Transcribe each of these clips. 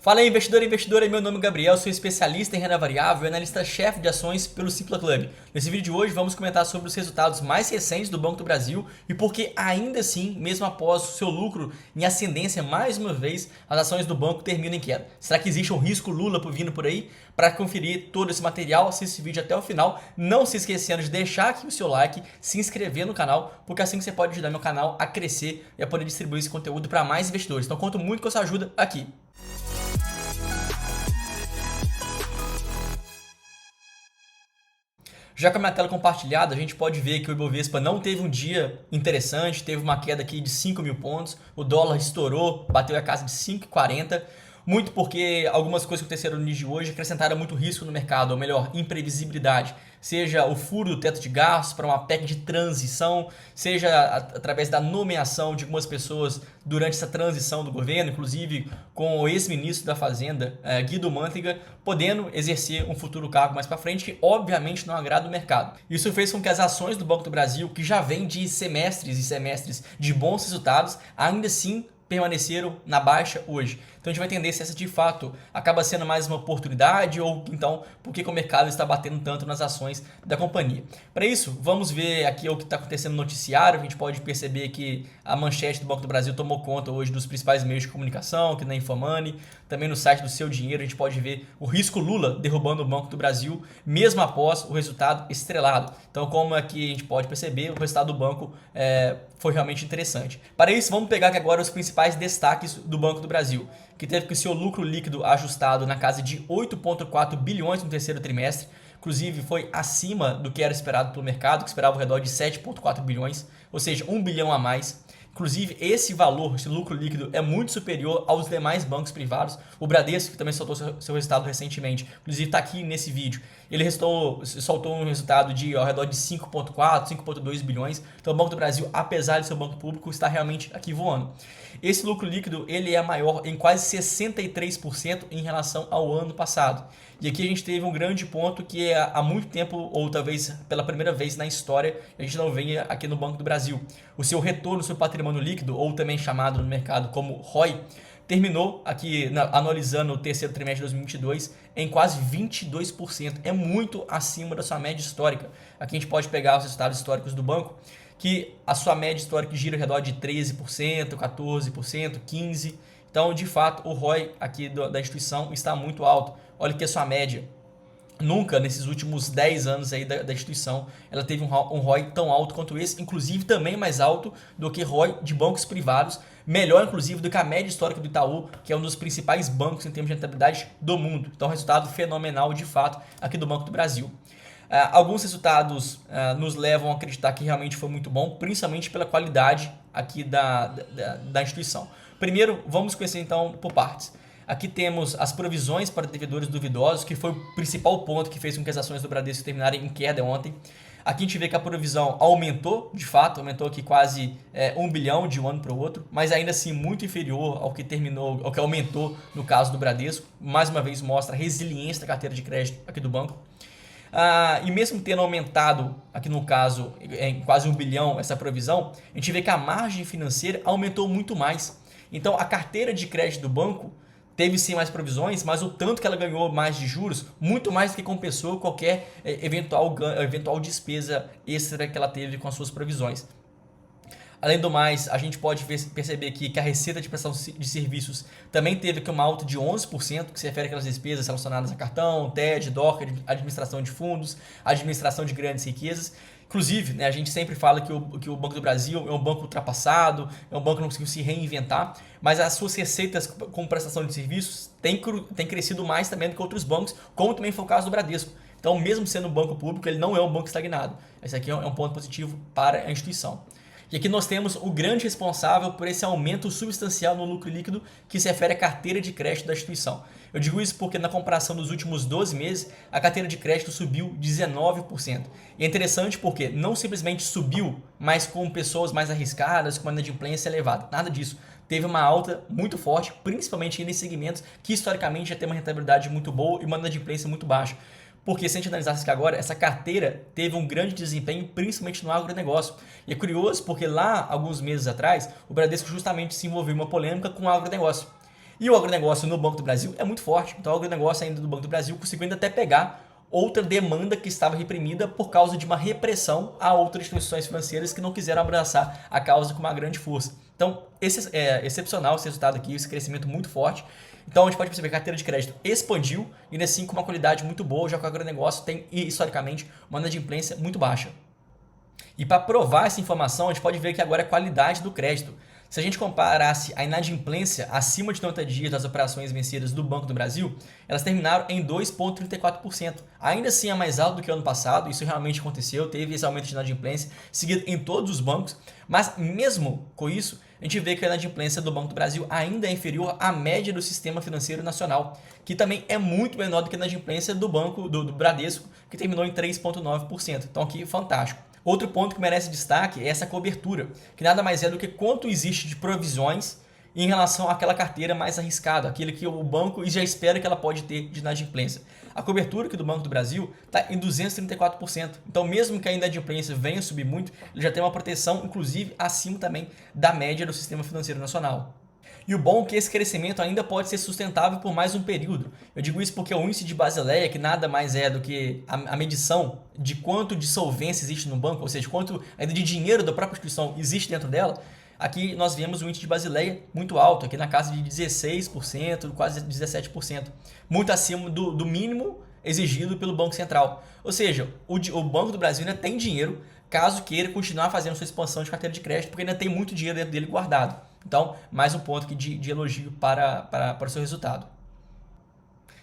Fala aí, investidor e investidora, meu nome é Gabriel, sou especialista em renda variável e analista-chefe de ações pelo Simpla Club. Nesse vídeo de hoje vamos comentar sobre os resultados mais recentes do Banco do Brasil e por que ainda assim, mesmo após o seu lucro em ascendência mais uma vez, as ações do banco terminam em queda. Será que existe um risco Lula vindo por aí? Para conferir todo esse material, assista esse vídeo até o final, não se esquecendo de deixar aqui o seu like, se inscrever no canal, porque assim você pode ajudar meu canal a crescer e a poder distribuir esse conteúdo para mais investidores. Então conto muito com a sua ajuda aqui. Já com a minha tela compartilhada, a gente pode ver que o Ibovespa não teve um dia interessante, teve uma queda aqui de 5 mil pontos, o dólar estourou, bateu a casa de 5,40, muito porque algumas coisas que aconteceram no dia de hoje acrescentaram muito risco no mercado, ou melhor, imprevisibilidade. Seja o furo do teto de gastos para uma PEC de transição, seja através da nomeação de algumas pessoas durante essa transição do governo, inclusive com o ex-ministro da Fazenda, Guido Mantega, podendo exercer um futuro cargo mais para frente, que obviamente não agrada o mercado. Isso fez com que as ações do Banco do Brasil, que já vêm de semestres e semestres de bons resultados, ainda assim permaneceram na baixa hoje. Então a gente vai entender se essa de fato acaba sendo mais uma oportunidade ou então por que o mercado está batendo tanto nas ações da companhia. Para isso, vamos ver aqui o que está acontecendo no noticiário. A gente pode perceber que a manchete do Banco do Brasil tomou conta hoje dos principais meios de comunicação, que na Infomoney, também no site do Seu Dinheiro a gente pode ver o risco Lula derrubando o Banco do Brasil, mesmo após o resultado estrelado. Então, como aqui a gente pode perceber, o resultado do banco foi realmente interessante. Para isso, vamos pegar aqui agora os principais destaques do Banco do Brasil, que teve que o seu lucro líquido ajustado na casa de 8,4 bilhões no terceiro trimestre, inclusive foi acima do que era esperado pelo mercado, que esperava ao redor de 7,4 bilhões, ou seja, 1 bilhão a mais. Inclusive, esse valor, esse lucro líquido, é muito superior aos demais bancos privados. O Bradesco, que também soltou seu resultado recentemente, inclusive está aqui nesse vídeo, ele soltou um resultado de ao redor de 5,4, 5,2 bilhões. Então o Banco do Brasil, apesar de ser um banco público, está realmente aqui voando. Esse lucro líquido ele é maior em quase 63% em relação ao ano passado. E aqui a gente teve um grande ponto que há muito tempo, ou talvez pela primeira vez na história, a gente não vê aqui no Banco do Brasil. O seu retorno sobre patrimônio líquido, ou também chamado no mercado como ROI, terminou aqui, analisando o terceiro trimestre de 2022, em quase 22%. É muito acima da sua média histórica. Aqui a gente pode pegar os resultados históricos do banco, que a sua média histórica gira ao redor de 13%, 14%, 15%. Então, de fato, o ROI aqui da instituição está muito alto. Olha que a sua média. Nunca, nesses últimos 10 anos aí da instituição, ela teve um ROI tão alto quanto esse, inclusive também mais alto do que ROI de bancos privados, melhor inclusive do que a média histórica do Itaú, que é um dos principais bancos em termos de rentabilidade do mundo. Então, resultado fenomenal de fato aqui do Banco do Brasil. Alguns resultados nos levam a acreditar que realmente foi muito bom, principalmente pela qualidade aqui da instituição. Primeiro, vamos conhecer então por partes. Aqui temos as provisões para devedores duvidosos, que foi o principal ponto que fez com que as ações do Bradesco terminarem em queda ontem. Aqui a gente vê que a provisão aumentou, de fato, aumentou aqui quase 1 bilhão de um ano para o outro, mas ainda assim muito inferior ao que aumentou no caso do Bradesco. Mais uma vez mostra a resiliência da carteira de crédito aqui do banco. E mesmo tendo aumentado, aqui no caso, em quase 1 bilhão essa provisão, a gente vê que a margem financeira aumentou muito mais. Então a carteira de crédito do banco teve sim mais provisões, mas o tanto que ela ganhou mais de juros, muito mais do que compensou qualquer eventual despesa extra que ela teve com as suas provisões. Além do mais, a gente pode perceber aqui que a receita de prestação de serviços também teve aqui uma alta de 11%, que se refere àquelas despesas relacionadas a cartão, TED, DOC, administração de fundos, administração de grandes riquezas. Inclusive, né, a gente sempre fala que o Banco do Brasil é um banco ultrapassado, é um banco que não conseguiu se reinventar, mas as suas receitas com prestação de serviços têm crescido mais também do que outros bancos, como também foi o caso do Bradesco. Então, mesmo sendo um banco público, ele não é um banco estagnado. Esse aqui é um ponto positivo para a instituição. E aqui nós temos o grande responsável por esse aumento substancial no lucro líquido que se refere à carteira de crédito da instituição. Eu digo isso porque na comparação dos últimos 12 meses, a carteira de crédito subiu 19%. E é interessante porque não simplesmente subiu, mas com pessoas mais arriscadas, com uma inadimplência elevada. Nada disso. Teve uma alta muito forte, principalmente em segmentos que historicamente já tem uma rentabilidade muito boa e uma inadimplência muito baixa. Porque se a gente analisasse aqui agora, essa carteira teve um grande desempenho, principalmente no agronegócio. E é curioso porque lá, alguns meses atrás, o Bradesco justamente se envolveu em uma polêmica com o agronegócio. E o agronegócio no Banco do Brasil é muito forte. Então o agronegócio ainda do Banco do Brasil conseguiu ainda até pegar outra demanda que estava reprimida por causa de uma repressão a outras instituições financeiras que não quiseram abraçar a causa com uma grande força. Então, é excepcional esse resultado aqui, esse crescimento muito forte. Então, a gente pode perceber que a carteira de crédito expandiu e, ainda assim, com uma qualidade muito boa, já que o agronegócio tem, historicamente, uma inadimplência muito baixa. E para provar essa informação, a gente pode ver que agora é a qualidade do crédito. Se a gente comparasse a inadimplência acima de 90 dias das operações vencidas do Banco do Brasil, elas terminaram em 2,34%. Ainda assim é mais alto do que o ano passado, isso realmente aconteceu, teve esse aumento de inadimplência seguido em todos os bancos, mas mesmo com isso, a gente vê que a inadimplência do Banco do Brasil ainda é inferior à média do sistema financeiro nacional, que também é muito menor do que a inadimplência do banco do Bradesco, que terminou em 3,9%. Então aqui, fantástico. Outro ponto que merece destaque é essa cobertura, que nada mais é do que quanto existe de provisões em relação àquela carteira mais arriscada, aquele que o banco já espera que ela pode ter de inadimplência. A cobertura aqui do Banco do Brasil está em 234%. Então, mesmo que a inadimplência venha subir muito, ele já tem uma proteção, inclusive, acima também da média do sistema financeiro nacional. E o bom é que esse crescimento ainda pode ser sustentável por mais um período. Eu digo isso porque o índice de Basileia, que nada mais é do que a medição de quanto de solvência existe no banco, ou seja, quanto ainda de dinheiro da própria instituição existe dentro dela, aqui nós vemos o índice de Basileia muito alto, aqui na casa de 16%, quase 17%, muito acima do mínimo exigido pelo Banco Central. Ou seja, o Banco do Brasil ainda tem dinheiro caso queira continuar fazendo sua expansão de carteira de crédito, porque ainda tem muito dinheiro dentro dele guardado. Então, mais um ponto aqui de elogio para o seu resultado.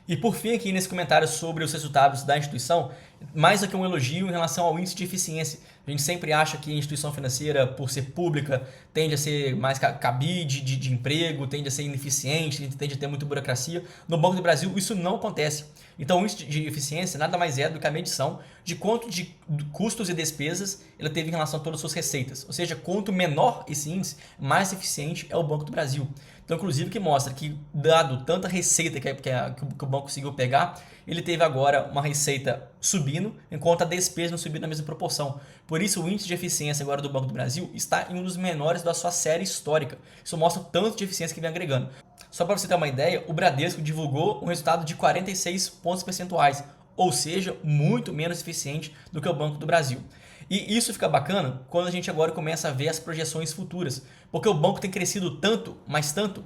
E por fim, aqui nesse comentário sobre os resultados da instituição, mais do que um elogio em relação ao índice de eficiência. A gente sempre acha que a instituição financeira, por ser pública, tende a ser mais cabide de emprego, tende a ser ineficiente, tende a ter muita burocracia. No Banco do Brasil, isso não acontece. Então, o índice de eficiência nada mais é do que a medição de quanto de custos e despesas ele teve em relação a todas as suas receitas. Ou seja, quanto menor esse índice, mais eficiente é o Banco do Brasil. Então, inclusive, que mostra que, dado tanta receita que o banco conseguiu pegar, ele teve agora uma receita subindo, enquanto a despesa não subiu na mesma proporção. Por isso, o índice de eficiência agora do Banco do Brasil está em um dos menores da sua série histórica. Isso mostra o tanto de eficiência que vem agregando. Só para você ter uma ideia, o Bradesco divulgou um resultado de 46 pontos percentuais, ou seja, muito menos eficiente do que o Banco do Brasil. E isso fica bacana quando a gente agora começa a ver as projeções futuras, porque o banco tem crescido tanto, mas tanto,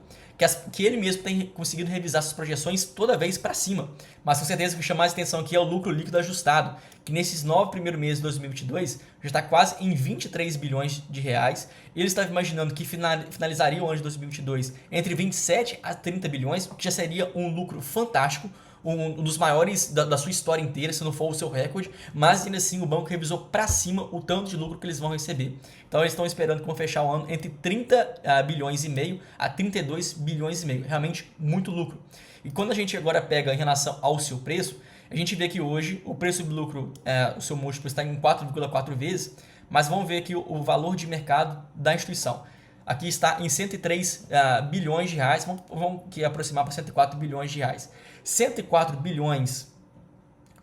que ele mesmo tem conseguido revisar suas projeções toda vez para cima. Mas com certeza o que chama mais atenção aqui é o lucro líquido ajustado, que nesses 9 primeiros meses de 2022 já está quase em 23 bilhões de reais. Ele estava imaginando que finalizaria o ano de 2022 entre 27 a 30 bilhões, o que já seria um lucro fantástico, um dos maiores da sua história inteira, se não for o seu recorde, mas ainda assim o banco revisou para cima o tanto de lucro que eles vão receber. Então eles estão esperando que vão fechar o ano entre 30 bilhões e meio a 32 bilhões e meio, realmente muito lucro. E quando a gente agora pega em relação ao seu preço, a gente vê que hoje o preço do lucro, o seu múltiplo está em 4,4 vezes, mas vamos ver aqui o valor de mercado da instituição. Aqui está em 103 bilhões de reais, vamos aqui aproximar para 104 bilhões de reais. 104 bilhões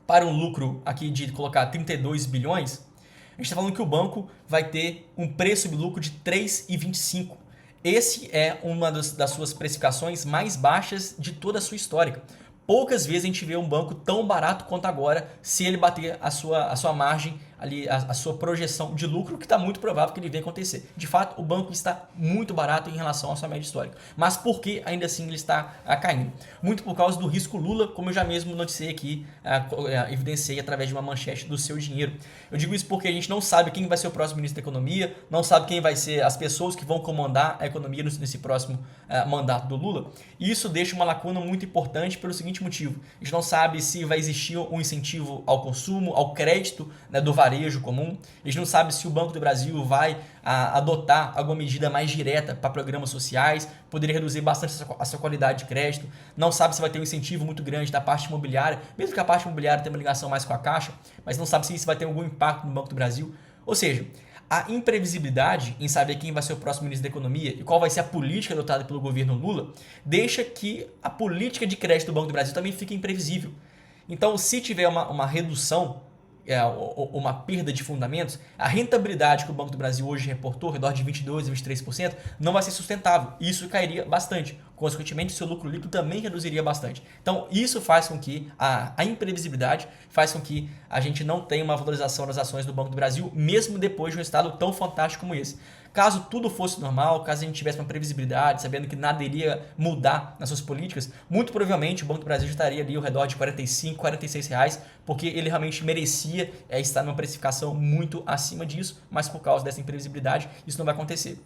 para um lucro aqui de colocar 32 bilhões, a gente está falando que o banco vai ter um preço de lucro de 3,25. Esse é uma das suas precificações mais baixas de toda a sua história. Poucas vezes a gente vê um banco tão barato quanto agora, se ele bater a sua margem, ali, a sua projeção de lucro, que está muito provável que ele venha acontecer. De fato, o banco está muito barato em relação à sua média histórica. Mas por que ainda assim ele está caindo? Muito por causa do risco Lula, como eu já mesmo noticiei aqui, evidenciei através de uma manchete do Seu Dinheiro. Eu digo isso porque a gente não sabe quem vai ser o próximo ministro da Economia, não sabe quem vai ser as pessoas que vão comandar a economia nesse próximo mandato do Lula. E isso deixa uma lacuna muito importante pelo seguinte motivo: a gente não sabe se vai existir um incentivo ao consumo, ao crédito, né, do varejo comum. A gente não sabe se o Banco do Brasil vai adotar alguma medida mais direta para programas sociais, poderia reduzir bastante a sua qualidade de crédito. Não sabe se vai ter um incentivo muito grande da parte imobiliária, mesmo que a parte imobiliária tenha uma ligação mais com a Caixa, mas não sabe se isso vai ter algum impacto no Banco do Brasil. Ou seja, a imprevisibilidade em saber quem vai ser o próximo ministro da Economia e qual vai ser a política adotada pelo governo Lula deixa que a política de crédito do Banco do Brasil também fique imprevisível. Então, se tiver uma redução, uma perda de fundamentos, a rentabilidade que o Banco do Brasil hoje reportou, ao redor de 22% a 23%, não vai ser sustentável. E isso cairia bastante. consequentemente seu lucro líquido também reduziria bastante. Então isso faz com que a imprevisibilidade faz com que a gente não tenha uma valorização das ações do Banco do Brasil, mesmo depois de um estado tão fantástico como esse. Caso tudo fosse normal, caso a gente tivesse uma previsibilidade, sabendo que nada iria mudar nas suas políticas, muito provavelmente o Banco do Brasil já estaria ali ao redor de 45, 46 reais, porque ele realmente merecia estar numa precificação muito acima disso, mas por causa dessa imprevisibilidade isso não vai acontecer.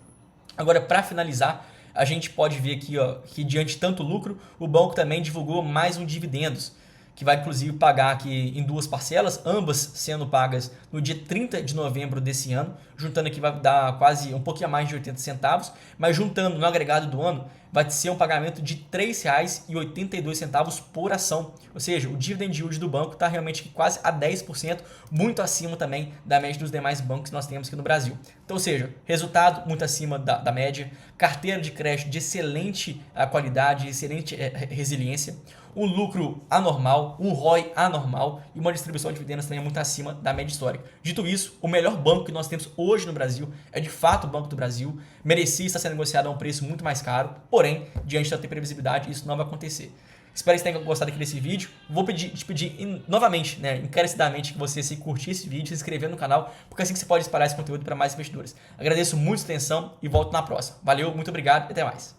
Agora, para finalizar, a gente pode ver aqui que diante de tanto lucro, o banco também divulgou mais um dividendos, que vai inclusive pagar aqui em 2 parcelas, ambas sendo pagas no dia 30 de novembro desse ano, juntando aqui vai dar quase um pouquinho a mais de 80 centavos, mas juntando no agregado do ano, vai ser um pagamento de R$ 3,82 por ação. Ou seja, o dividend yield do banco está realmente quase a 10%, muito acima também da média dos demais bancos que nós temos aqui no Brasil. Então, ou seja, resultado muito acima da média, carteira de crédito de excelente qualidade, excelente resiliência, um lucro anormal, um ROI anormal e uma distribuição de dividendos também muito acima da média histórica. Dito isso, o melhor banco que nós temos hoje no Brasil é de fato o Banco do Brasil, merecia estar sendo negociado a um preço muito mais caro, porém, diante da previsibilidade, isso não vai acontecer. Espero que você tenha gostado aqui desse vídeo. Vou te pedir novamente, encarecidamente, que você se curtir esse vídeo, se inscrever no canal, porque assim que você pode espalhar esse conteúdo para mais investidores. Agradeço muito a atenção e volto na próxima. Valeu, muito obrigado e até mais.